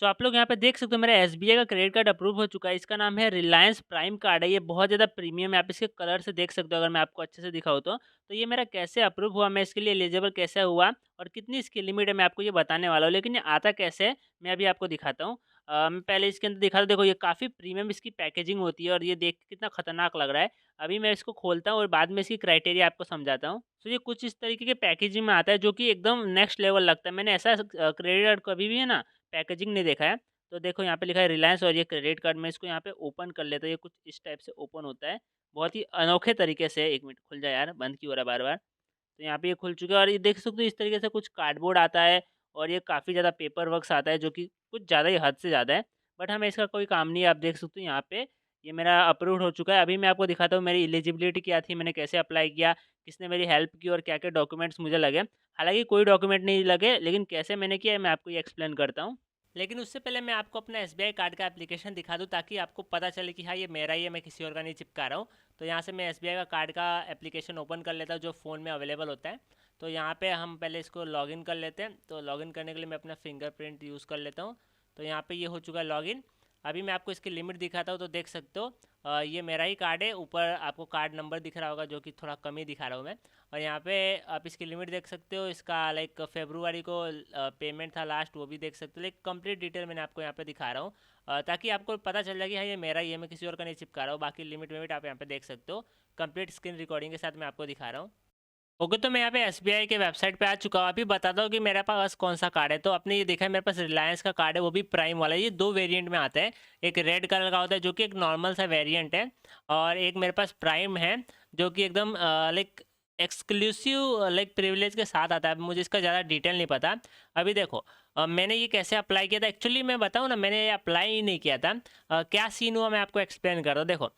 सो आप लोग यहाँ पे देख सकते हो मेरा एसबीआई का क्रेडिट कार्ड अप्रूव हो चुका है। इसका नाम है रिलायंस प्राइम कार्ड है। ये बहुत ज़्यादा प्रीमियम है। आप इसके कलर से देख सकते हो अगर मैं आपको अच्छे से दिखाऊँ तो। तो ये मेरा कैसे अप्रूव हुआ, मैं इसके लिए एलिजिबल कैसे हुआ और कितनी इसकी लिमिट है, मैं आपको ये बताने वाला हूँ। लेकिन ये आता कैसे है, मैं अभी आपको दिखाता हूँ। मैं पहले इसके अंदर दिखाता हूँ। देखो ये काफ़ी प्रीमियम इसकी पैकेजिंग होती है और ये देख के कितना खतरनाक लग रहा है। अभी मैं इसको खोलता हूँ और बाद में इसकी क्राइटेरिया आपको समझाता हूँ। तो ये कुछ इस तरीके के पैकेजिंग में आता है जो कि एकदम नेक्स्ट लेवल लगता है। मैंने ऐसा क्रेडिट कार्ड कभी भी है ना पैकेजिंग नहीं देखा है। तो देखो यहाँ पे लिखा है रिलायंस और ये क्रेडिट कार्ड, मैं इसको यहाँ पे ओपन कर लेता हूँ। ये कुछ इस टाइप से ओपन होता है, बहुत ही अनोखे तरीके से। 1 मिनट खुल जाए यार, बंद क्यों हो रहा है बार-बार। तो यहाँ पे ये खुल चुका है और ये देख सकते हो इस तरीके से कुछ कार्डबोर्ड आता है और ये काफ़ी ज़्यादा पेपर वर्क्स आता है जो कि कुछ ज़्यादा ही हद से ज़्यादा है। बट हमें इसका कोई काम नहीं है। आप देख सकते हो यहाँ पे ये मेरा अप्रूव्ड हो चुका है। अभी मैं आपको दिखाता हूँ मेरी एलिजिबिलिटी क्या थी, मैंने कैसे अप्लाई किया, किसने मेरी हेल्प की और क्या-क्या डॉक्यूमेंट्स मुझे लगे। हालाँकि कोई डॉक्यूमेंट नहीं लगे, लेकिन कैसे मैंने किया है मैं आपको ये एक्सप्लेन करता हूँ। लेकिन उससे पहले मैं आपको अपना एसबीआई कार्ड का एप्लीकेशन दिखा दूँ ताकि आपको पता चले कि हाँ ये मेरा ही है, मैं किसी और का नहीं चिपका रहा हूँ। तो यहाँ से मैं एसबीआई का कार्ड का एप्लीकेशन ओपन कर लेता हूँ जो फ़ोन में अवेलेबल होता है। तो यहाँ पे हम पहले इसको लॉगिन कर लेते हैं। तो लॉगिन करने के लिए मैं अपना फिंगरप्रिंट यूज़ कर लेता हूँ। तो यहाँ पे ये हो चुका है लॉगिन। अभी मैं आपको इसकी लिमिट दिखाता हूँ तो देख सकते हो ये मेरा ही कार्ड है। ऊपर आपको कार्ड नंबर दिख रहा होगा जो कि थोड़ा कम ही दिखा रहा हूँ मैं। और यहाँ पे आप इसकी लिमिट देख सकते हो। इसका लाइक फरवरी को पेमेंट था लास्ट, वो भी देख सकते हो। लाइक कंप्लीट डिटेल मैंने आपको यहाँ पे दिखा रहा हूँ ताकि आपको पता चल जाए कि हाँ ये मेरा ही है, मैं किसी और का नहीं चिपका रहा हूँ। बाकी लिमिट विमिट आप यहाँ पे देख सकते हो। कंप्लीट स्क्रीन रिकॉर्डिंग के साथ मैं आपको दिखा रहा हूँ। ओके, तो मैं यहाँ पे एसबीआई के वेबसाइट पे आ चुका हूँ। अभी बताता हूँ कि मेरे पास कौन सा कार्ड है। तो आपने ये देखा है मेरे पास रिलायंस का कार्ड है, वो भी प्राइम वाला है। ये दो वेरिएंट में आता है। एक रेड कलर का होता है जो कि एक नॉर्मल सा वेरिएंट है, और एक मेरे पास प्राइम है जो कि एकदम लाइक एक्सक्लूसिव लाइक प्रिविलेज के साथ आता है। अब मुझे इसका ज़्यादा डिटेल नहीं पता। अभी देखो मैंने ये कैसे अप्लाई किया था। एक्चुअली मैं बताऊँ ना, मैंने ये अप्लाई ही नहीं किया था। क्या सीन हुआ मैं आपको एक्सप्लेन कर रहा हूँ। देखो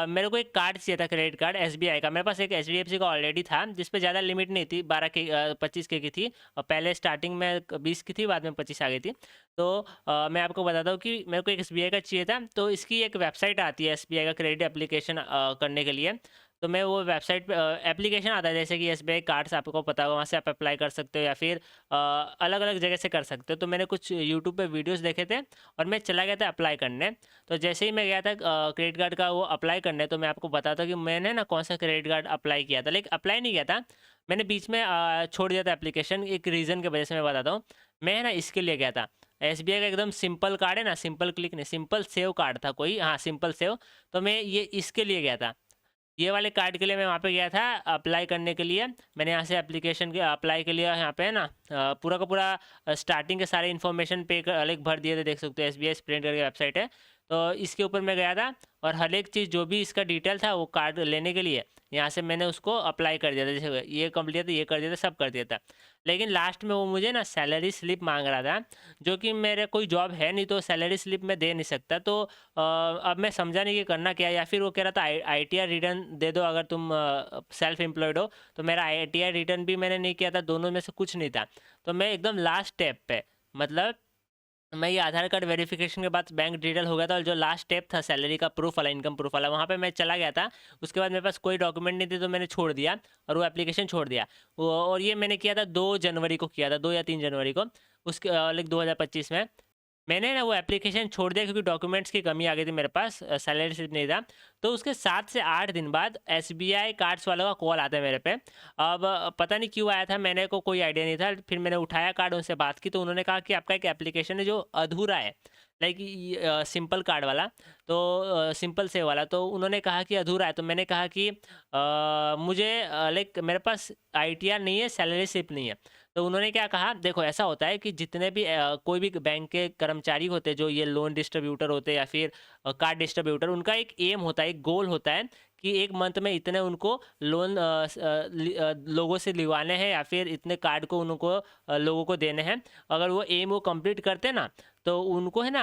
मेरे को एक कार्ड चाहिए था, क्रेडिट कार्ड एसबीआई का। मेरे पास एक एचडीएफसी का ऑलरेडी था जिस पे ज़्यादा लिमिट नहीं थी, 25 के की थी। और पहले स्टार्टिंग में 20 की थी, बाद में 25 आ गई थी। तो मैं आपको बताता हूँ कि मेरे को एक एसबीआई का चाहिए था। तो इसकी एक वेबसाइट आती है एसबीआई का क्रेडिट एप्लीकेशन करने के लिए। तो मैं वो वेबसाइट पे एप्लीकेशन आता है जैसे कि एसबीआई कार्ड्स, आपको पता होगा, वहाँ से आप अप्लाई कर सकते हो या फिर अलग अलग जगह से कर सकते हो। तो मैंने कुछ यूट्यूब पे वीडियोस देखे थे और मैं चला गया था अप्लाई करने। तो जैसे ही मैं गया था क्रेडिट कार्ड का वो अप्लाई करने, तो मैं आपको बताता हूँ कि मैंने ना कौन सा क्रेडिट कार्ड अप्लाई किया था। लेकिन अप्लाई नहीं किया था मैंने, बीच में छोड़ दिया था एप्लीकेशन। एक रीज़न की वजह से मैं बताता हूँ। मैं ना इसके लिए गया था, एसबीआई का एकदम सिंपल कार्ड है ना, सिंपल क्लिक नहीं, सिंपल सेव कार्ड था कोई, हाँ सिंपल सेव। तो मैं ये इसके लिए गया था। ये वाले कार्ड के लिए मैं वहाँ पे गया था अप्लाई करने के लिए। मैंने यहाँ से एप्लीकेशन के अप्लाई के लिए यहाँ पे है ना पूरा का पूरा स्टार्टिंग के सारे इन्फॉर्मेशन पे अलग भर दिए थे। देख सकते हो एसबीआई स्प्रिंट करके वेबसाइट है। तो इसके ऊपर मैं गया था और हर एक चीज़ जो भी इसका डिटेल था वो कार्ड लेने के लिए यहाँ से मैंने उसको अप्लाई कर दिया था। जैसे ये कंप्लीट था, ये कर दिया था, सब कर दिया था। लेकिन लास्ट में वो मुझे ना सैलरी स्लिप मांग रहा था, जो कि मेरे कोई जॉब है नहीं तो सैलरी स्लिप मैं दे नहीं सकता। तो अब मैं समझा नहीं कि करना क्या है। या फिर वो कह रहा था आईटीआर रिटर्न दे दो अगर तुम सेल्फ एम्प्लॉयड हो। तो मेरा आईटीआर रिटर्न भी मैंने नहीं किया था, दोनों में से कुछ नहीं था। तो मैं एकदम लास्ट स्टेप पे, मतलब मैं ये आधार कार्ड वेरिफिकेशन के बाद बैंक डिटेल हो गया था, और जो लास्ट स्टेप था सैलरी का प्रूफ वाला, इनकम प्रूफ वाला, वहाँ पे मैं चला गया था। उसके बाद मेरे पास कोई डॉक्यूमेंट नहीं थे तो मैंने छोड़ दिया और वो एप्लीकेशन छोड़ दिया। और ये मैंने किया था 2 जनवरी को किया था, 2 या 3 जनवरी को, उसके लाइक 2025 में। मैंने ना वो एप्लीकेशन छोड़ दिया क्योंकि डॉक्यूमेंट्स की कमी आ गई थी मेरे पास, सैलरी स्लिप नहीं था। तो उसके 7 से 8 दिन बाद एसबीआई कार्ड्स वालों का कॉल आता है मेरे पे। अब पता नहीं क्यों आया था, मैंने को कोई आइडिया नहीं था। फिर मैंने उठाया कार्ड, उनसे बात की, तो उन्होंने कहा कि आपका एक एप्लीकेशन है जो अधूरा है, लाइक सिंपल कार्ड वाला, तो सिंपल से वाला। तो उन्होंने कहा कि अधूरा है। तो मैंने कहा कि मुझे लाइक मेरे पास आईटीआर नहीं है, सैलरी स्लिप नहीं है। तो उन्होंने क्या कहा, देखो ऐसा होता है कि जितने भी कोई भी बैंक के कर्मचारी होते हैं, जो ये लोन डिस्ट्रीब्यूटर होते हैं या फिर कार्ड डिस्ट्रीब्यूटर, उनका एक एम होता है, एक गोल होता है कि एक मंथ में इतने उनको लोन लोगों से लिवाने हैं या फिर इतने कार्ड को उनको लोगों को देने हैं। अगर वो एम वो कंप्लीट करते हैं ना, तो उनको है ना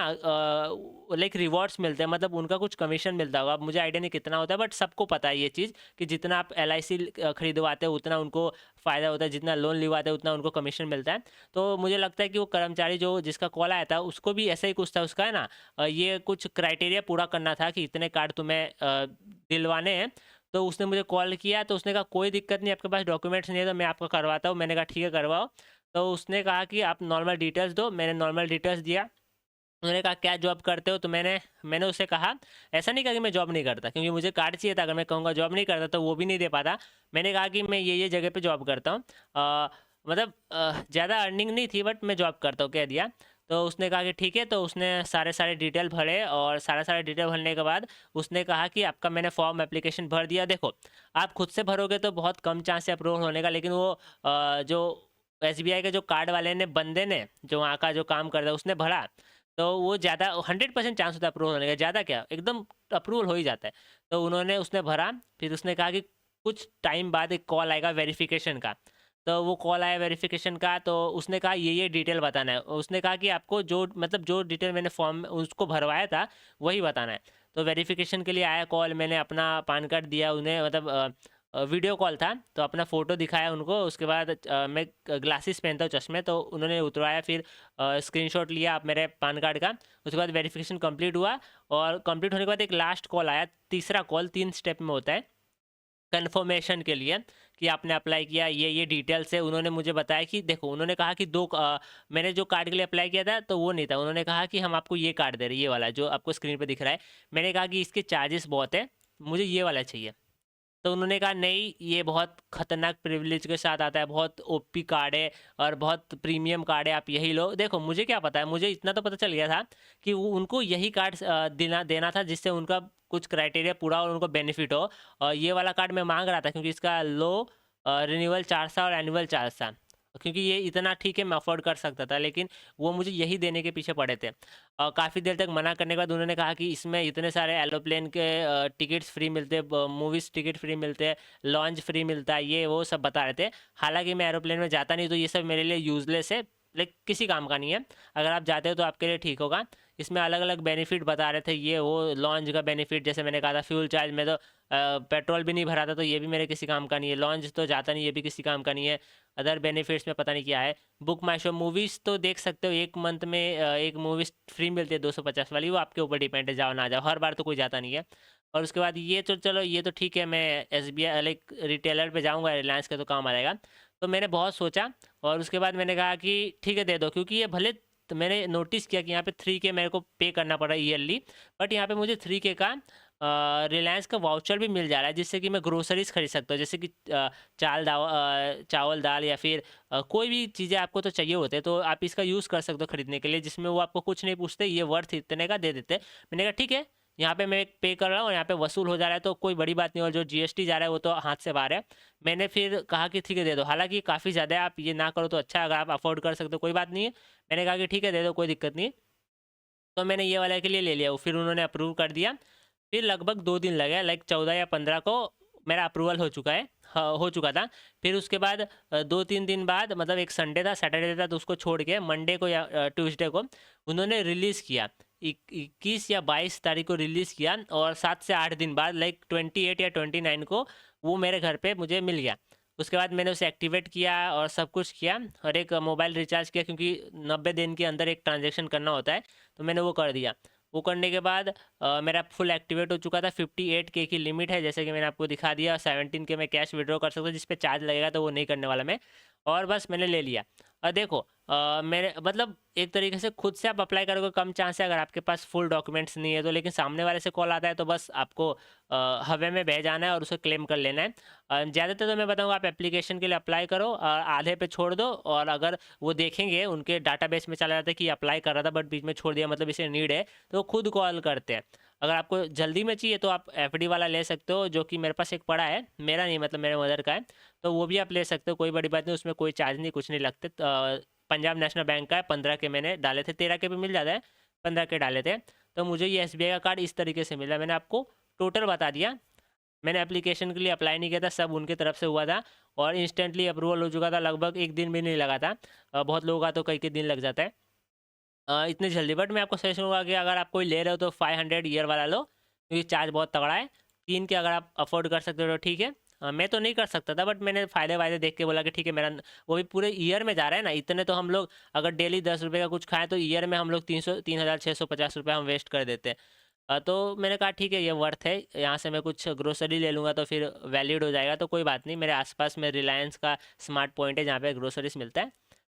लाइक रिवॉर्ड्स मिलते हैं, मतलब उनका कुछ कमीशन मिलता होगा। अब मुझे आइडिया नहीं कितना होता है, बट सबको पता है ये चीज़ कि जितना आप एलआईसी खरीदवाते हो उतना उनको फ़ायदा होता है, जितना लोन लिवाते हैं उतना उनको कमीशन मिलता है। तो मुझे लगता है कि वो कर्मचारी जो जिसका कॉल आया था उसको भी ऐसा ही कुछ था। उसका है ना ये कुछ क्राइटेरिया पूरा करना था कि इतने कार्ड तुम्हें दिलवाने हैं। तो उसने मुझे कॉल किया, तो उसने कहा कोई दिक्कत नहीं, आपके पास डॉक्यूमेंट्स नहीं है तो मैं आपका करवाता हूँ। मैंने कहा ठीक है करवाओ। तो उसने कहा कि आप नॉर्मल डिटेल्स दो, मैंने नॉर्मल डिटेल्स दिया। उन्होंने कहा क्या जॉब करते हो? तो मैंने मैंने उससे कहा, ऐसा नहीं कहा कि मैं जॉब नहीं करता, क्योंकि मुझे कार्ड चाहिए था। अगर मैं कहूँगा जॉब नहीं करता तो वो भी नहीं दे पाता। मैंने कहा कि मैं ये जगह पे जॉब करता हूँ। मतलब ज़्यादा अर्निंग नहीं थी, बट मैं जॉब करता हूँ, कह दिया। तो उसने कहा कि ठीक है। तो उसने सारे सारे डिटेल भरे, और सारा सारे डिटेल भरने के बाद उसने कहा कि आपका मैंने फॉर्म एप्लीकेशन भर दिया। देखो, आप खुद से भरोगे तो बहुत कम चांस है अप्रूवल होने का, लेकिन वो जो एसबीआई के जो कार्ड वाले ने, बंदे ने, जो वहाँ का जो काम करता है, उसने भरा, तो वो ज़्यादा 100% चांस होता है अप्रूवल होने का। ज़्यादा क्या, एकदम अप्रूवल हो ही जाता है। तो उसने भरा। फिर उसने कहा कि कुछ टाइम बाद एक कॉल आएगा वेरिफिकेशन का। तो वो कॉल आया वेरिफिकेशन का, तो उसने कहा ये डिटेल बताना है। उसने कहा कि आपको जो, मतलब जो डिटेल मैंने फॉर्म उसको भरवाया था वही बताना है। तो वेरिफिकेशन के लिए आया कॉल, मैंने अपना पान कार्ड दिया उन्हें, मतलब वीडियो कॉल था, तो अपना फ़ोटो दिखाया उनको। उसके बाद मैं ग्लासेस पहनता हूँ, चश्मे, तो उन्होंने उतरवाया। फिर स्क्रीनशॉट लिया आप मेरे पान कार्ड का। उसके बाद वेरिफिकेशन कंप्लीट हुआ, और कंप्लीट होने के बाद एक लास्ट कॉल आया, तीसरा कॉल, 3 स्टेप में होता है कन्फर्मेशन के लिए, कि आपने अप्लाई किया, ये डिटेल्स है। उन्होंने मुझे बताया कि देखो, उन्होंने कहा कि मैंने जो कार्ड के लिए अप्लाई किया था तो वो नहीं था। उन्होंने कहा कि हम आपको ये कार्ड दे रहे हैं, ये वाला जो आपको स्क्रीन पे दिख रहा है। मैंने कहा कि इसके चार्जेस बहुत है, मुझे ये वाला चाहिए। तो उन्होंने कहा नहीं, ये बहुत खतरनाक प्रिविलेज के साथ आता है, बहुत ओपी कार्ड है और बहुत प्रीमियम कार्ड है, आप यही लो। देखो, मुझे क्या पता है, मुझे इतना तो पता चल गया था कि वो उनको यही कार्ड देना देना था, जिससे उनका कुछ क्राइटेरिया पूरा और उनको बेनिफिट हो। और ये वाला कार्ड मैं मांग रहा था, क्योंकि इसका लो रिन्यूअल चार्ज था और एनुअल चार्ज था। क्योंकि ये इतना ठीक है, मैं अफोर्ड कर सकता था, लेकिन वो मुझे यही देने के पीछे पड़े थे। काफ़ी देर तक मना करने के बाद उन्होंने कहा कि इसमें इतने सारे एरोप्लेन के टिकट्स फ्री मिलते हैं, मूवीज़ टिकट फ्री मिलते हैं, लॉन्च फ्री मिलता है, ये वो सब बता रहे थे। हालांकि मैं एरोप्लेन में जाता नहीं, तो ये सब मेरे लिए यूजलेस है, लाइक किसी काम का नहीं है। अगर आप जाते हो तो आपके लिए ठीक होगा। इसमें अलग अलग बेनिफिट बता रहे थे, ये वो लॉन्च का बेनिफिट, जैसे मैंने कहा था फ्यूल चार्ज में, तो पेट्रोल भी नहीं भरा था, तो ये भी मेरे किसी काम का नहीं है। लॉन्च तो जाता नहीं, ये भी किसी काम का नहीं है। अदर बेनिफिट्स में पता नहीं क्या है। बुक माई शो, मूवीज़ तो देख सकते हो, एक मंथ में एक मूवीज़ फ्री मिलती है 250 वाली, वो आपके ऊपर डिपेंड है, जाओ ना जाओ, हर बार तो कोई जाता नहीं है। और उसके बाद ये तो चलो, ये तो ठीक है, मैं S B I like retailer पे जाऊँगा, रिलायंस का तो काम आ जाएगा। तो मैंने बहुत सोचा, और उसके बाद मैंने कहा कि ठीक है, दे दो, क्योंकि ये भले, तो मैंने नोटिस किया कि यहाँ पे 3K मेरे को पे करना पड़ रहा है ईयरली, बट यहाँ पे मुझे 3K का रिलायंस का वाउचर भी मिल जा रहा है, जिससे कि मैं ग्रोसरीज खरीद सकता हूँ, जैसे कि चावल दाल, या फिर कोई भी चीज़ें आपको तो चाहिए होते हैं, तो आप इसका यूज़ कर सकते हो खरीदने के लिए, जिसमें वो आपको कुछ नहीं पूछते, ये वर्थ इतने का दे देते। मैंने कहा ठीक है, यहाँ पे मैं पे कर रहा हूँ, यहाँ पे वसूल हो जा रहा है, तो कोई बड़ी बात नहीं, और जो जीएसटी जा रहा है वो तो हाथ से बाहर है। मैंने फिर कहा कि ठीक है, दे दो। हालांकि काफ़ी ज़्यादा है, आप ये ना करो तो अच्छा है, अगर आप अफोर्ड कर सकते हो कोई बात नहीं है। मैंने कहा कि ठीक है, दे दो, कोई दिक्कत नहीं है। तो मैंने ये वाले के लिए ले लिया, वो फिर उन्होंने अप्रूव कर दिया। फिर लगभग 2 दिन लगे, लाइक 14 या 15 को मेरा अप्रूवल हो चुका है, हाँ, हो चुका था। फिर उसके बाद 2-3 दिन बाद, मतलब एक संडे था, सैटरडे था, तो उसको छोड़ के मंडे को या ट्यूसडे को उन्होंने रिलीज़ किया। 21 या 22 तारीख को रिलीज़ किया, और 7 से 8 दिन बाद, लाइक 28 या 29 को वो मेरे घर पे मुझे मिल गया। उसके बाद मैंने उसे एक्टिवेट किया और सब कुछ किया, और एक मोबाइल रिचार्ज किया, क्योंकि 90 दिन के अंदर एक ट्रांजेक्शन करना होता है, तो मैंने वो कर दिया। वो करने के बाद मेरा फुल एक्टिवेट हो चुका था। 58K की लिमिट है, जैसे कि मैंने आपको दिखा दिया। 17K मैं कैश विड्रॉ कर सकता हूँ, जिस पे चार्ज लगेगा, तो वो नहीं करने वाला मैं। और बस मैंने ले लिया। और देखो, मेरे मतलब एक तरीके से खुद से आप अप्लाई करोगे कम चांस है, अगर आपके पास फुल डॉक्यूमेंट्स नहीं है तो। लेकिन सामने वाले से कॉल आता है, तो बस आपको हवा में बह जाना है और उसे क्लेम कर लेना है। ज़्यादातर तो मैं बताऊँगा, आप एप्लीकेशन के लिए अप्लाई करो और आधे पे छोड़ दो, और अगर वो देखेंगे, उनके डाटाबेस में चला जाता है कि अप्लाई कर रहा था बट बीच में छोड़ दिया, मतलब इसे नीड है, तो वो खुद कॉल करते हैं। अगर आपको जल्दी में चाहिए तो आप एफडी वाला ले सकते हो, जो कि मेरे पास एक पड़ा है, मेरा नहीं, मतलब मेरे मदर का है, तो वो भी आप ले सकते हो, कोई बड़ी बात नहीं, उसमें कोई चार्ज नहीं, कुछ नहीं लगते। पंजाब नेशनल बैंक का है, 15 के मैंने डाले थे, 13 के भी मिल जाता है, 15 के डाले थे। तो मुझे ये एसबीआई का कार्ड इस तरीके से मिला, मैंने आपको टोटल बता दिया। मैंने एप्लीकेशन के लिए अप्लाई नहीं किया था, सब उनकी तरफ से हुआ था, और इंस्टेंटली अप्रूवल हो चुका था, लगभग एक दिन भी नहीं लगा था। बहुत लोगों का तो कई कई दिन लग जाता है इतनी जल्दी। बट मैं आपको सजेशन दूंगा कि अगर आप कोई ले रहे हो तो 500 ईयर वाला लो, क्योंकि चार्ज बहुत तगड़ा है। 3 के अगर आप अफोर्ड कर सकते हो तो ठीक है। मैं तो नहीं कर सकता था, बट मैंने फ़ायदे वायदे देख के बोला कि ठीक है, मेरा वो भी पूरे ईयर में जा रहा है ना, इतने तो हम लोग अगर डेली 10 रुपये का कुछ खाएं, तो ईयर में हम लोग 3,650 रुपये हम वेस्ट कर देते हैं। तो मैंने कहा ठीक है, ये वर्थ है, यहाँ से मैं कुछ ग्रोसरी ले लूँगा तो फिर वैलिड हो जाएगा, तो कोई बात नहीं। मेरे आसपास में रिलायंस का स्मार्ट पॉइंट है, जहाँ पे ग्रोसरीज मिलता है।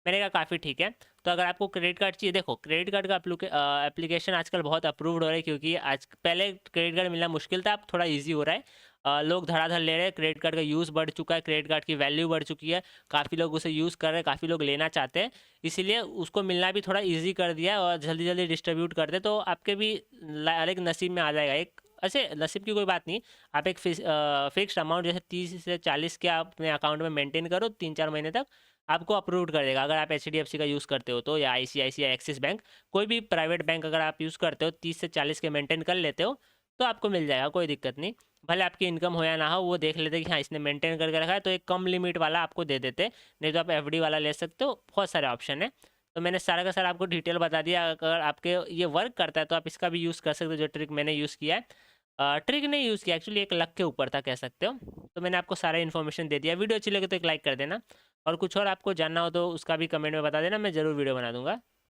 मैंने कहा काफ़ी ठीक है। तो अगर आपको क्रेडिट कार्ड चाहिए, देखो क्रेडिट कार्ड का एप्लीकेशन आजकल बहुत अप्रूव्ड हो रहा है, क्योंकि आज पहले क्रेडिट कार्ड मिलना मुश्किल था, अब थोड़ा ईज़ी हो रहा है। लोग धड़ाधड़ ले रहे हैं, क्रेडिट कार्ड का यूज़ बढ़ चुका है, क्रेडिट कार्ड की वैल्यू बढ़ चुकी है, काफ़ी लोग उसे यूज़ कर रहे हैं, काफ़ी लोग लेना चाहते हैं, इसीलिए उसको मिलना भी थोड़ा ईज़ी कर दिया है और जल्दी-जल्दी डिस्ट्रीब्यूट कर दे, तो आपके भी एक नसीब में आ जाएगा एक। ऐसे नसीब की कोई बात नहीं, आप एक फिक्स्ड अमाउंट जैसे 30 से 40 के आप अपने अकाउंट में मेंटेन करो 3-4 महीने तक, आपको अप्रूव्ड कर देगा। अगर आप एचडीएफसी का यूज़ करते हो तो, या आईसीआईसीआई, एक्सिस बैंक, कोई भी प्राइवेट बैंक अगर आप यूज़ करते हो, 30 से 40 के मेंटेन कर लेते हो, तो आपको मिल जाएगा, कोई दिक्कत नहीं। भले आपकी इनकम हो या ना हो, वो देख लेते कि हाँ इसने मेंटेन करके रखा है, तो एक कम लिमिट वाला आपको दे देते, नहीं तो आप एफडी वाला ले सकते हो, बहुत सारे ऑप्शन है। तो मैंने सारा का सारा आपको डिटेल बता दिया, अगर आपके ये वर्क करता है तो आप इसका भी यूज़ कर सकते हो, जो ट्रिक मैंने यूज़ किया है। ट्रिक नहीं यूज़ किया एक्चुअली, एक लक के ऊपर था कह सकते हो। तो मैंने आपको सारा इन्फॉर्मेशन दे दिया। वीडियो अच्छी लगे तो एक लाइक कर देना, और कुछ और आपको जानना हो तो उसका भी कमेंट में बता देना, मैं ज़रूर वीडियो बना दूँगा।